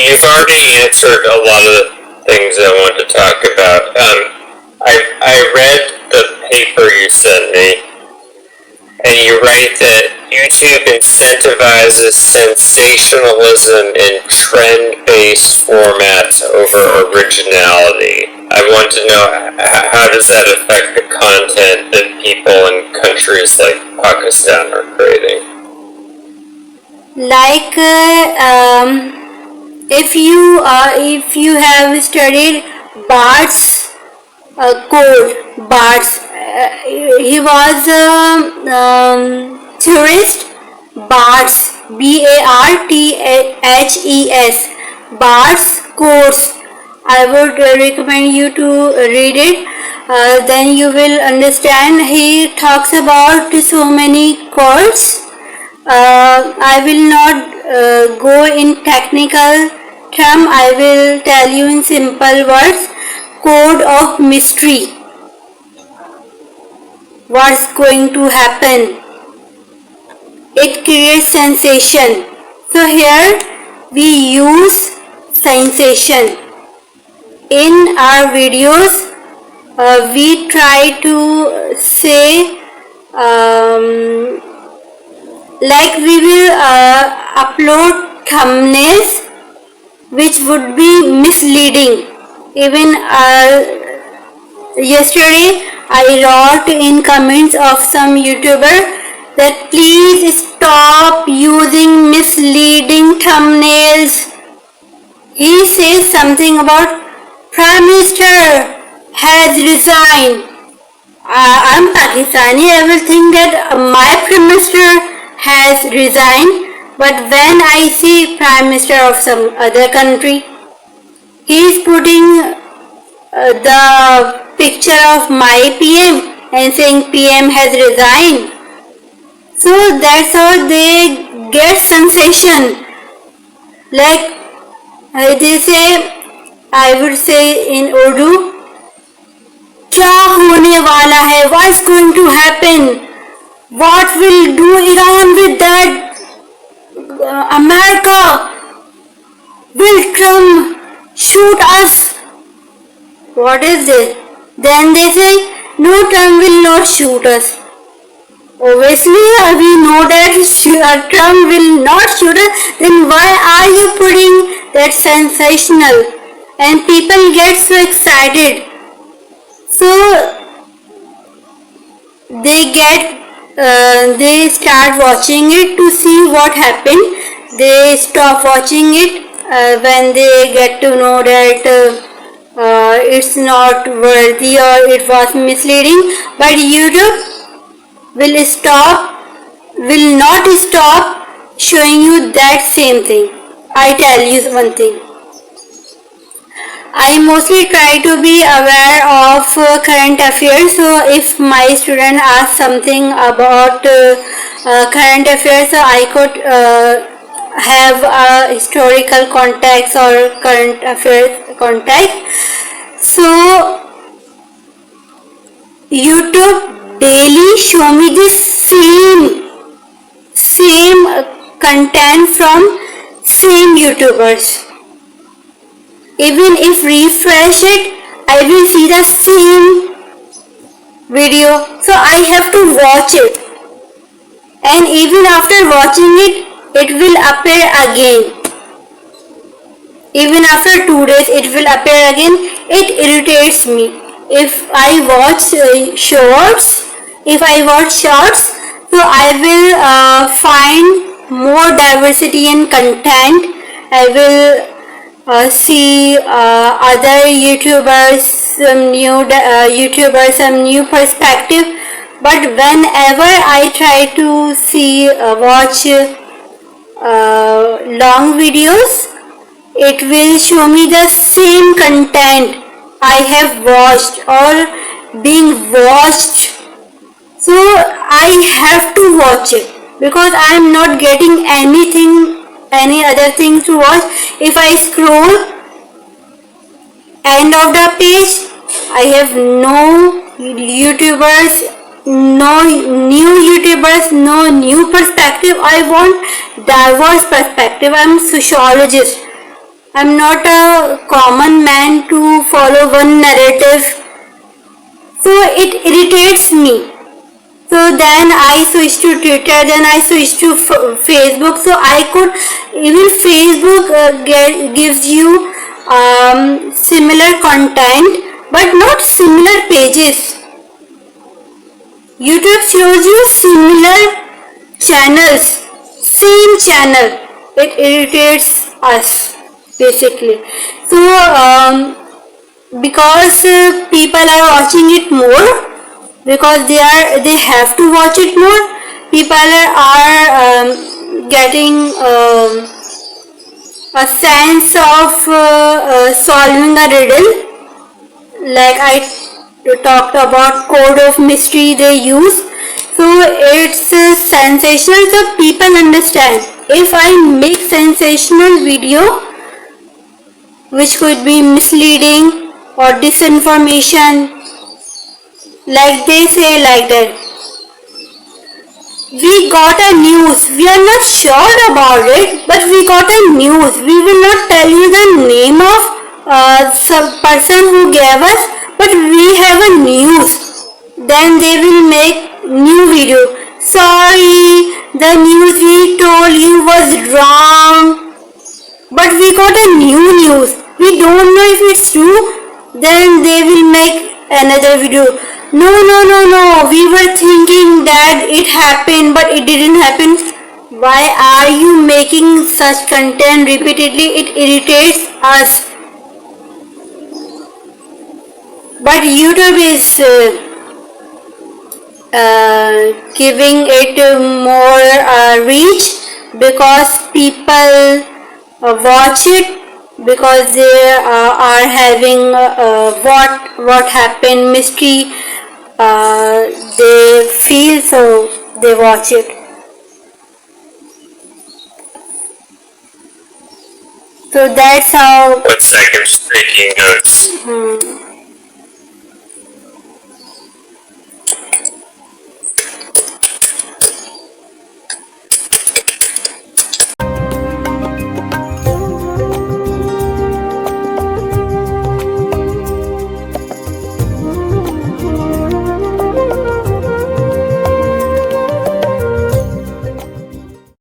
you've already answered a lot of the things I want to talk about. I read the paper you sent me, and you write that YouTube incentivizes sensationalism in trend-based formats over originality. I want to know, how does that affect the content that people in countries like Pakistan are creating? Like if you have studied Bart's code, he was a theorist. Barthes, Barthes, Bart's codes. I would recommend you to read it. Then you will understand. He talks about so many codes. I will not go in technical term. I will tell you in simple words. Code of mystery. What's going to happen? It creates sensation. So here we use sensation. In our videos, we try to say like we will upload thumbnails which would be misleading. Even yesterday I wrote in comments of some YouTuber that please stop using misleading thumbnails. He says something about Prime Minister has resigned. I'm Pakistani. I will think that my Prime Minister has resigned. But when I see Prime Minister of some other country, he is putting the picture of my PM and saying PM has resigned. So that's how they get sensation. Like they say, I would say in Urdu, क्या होने वाला है? What's going to happen? What will do Iran with that? America? Will Trump shoot us? What is this? Then they say, no, Trump will not shoot us. Obviously, we know that Trump will not shoot us. Then why are you putting that sensational? And people get so excited. So they start watching it to see what happened. They stop watching it when they get to know that it's not worthy or it was misleading. But YouTube will not stop showing you that same thing. I tell you one thing. I mostly try to be aware of current affairs. So if my student asks something about current affairs, so I could have a historical context or current affairs context. So YouTube daily show me the same content from same YouTubers. Even if refresh it, I will see the same video. So I have to watch it. And even after watching it, it will appear again. Even after 2 days, it will appear again. It irritates me. If I watch shorts, so I will find more diversity in content. I will see other YouTubers, some new perspective. But whenever I try to watch long videos, it will show me the same content I have watched or being watched. So I have to watch it because I am not getting any other thing to watch. If I scroll end of the page, I have no YouTubers, no new YouTubers, no new perspective. I want diverse perspective. I'm sociologist. I'm not a common man to follow one narrative. So it irritates me. So then I switched to Twitter, then I switched to Facebook. So I could, even Facebook gives you similar content but not similar pages. YouTube shows you similar channels, same channel. It irritates us basically. So because people are watching it more, because they have to watch it more, people are getting a sense of solving a riddle. Like I talked about code of mystery they use. So it's sensational, so people understand. If I make sensational video which could be misleading or disinformation, like they say like that, we got a news, we are not sure about it, but we got a news. We will not tell you the name of some person who gave us, but we have a news. Then they will make new video. Sorry, the news we told you was wrong, but we got a new news. We don't know if it's true. Then they will make another video. No, we were thinking that it happened, but it didn't happen. Why are you making such content repeatedly? It irritates us. But YouTube is giving it more reach because people watch it, because they are having what happened mystery. They feel, so they watch it. So that's how. 1 second, streaking goats.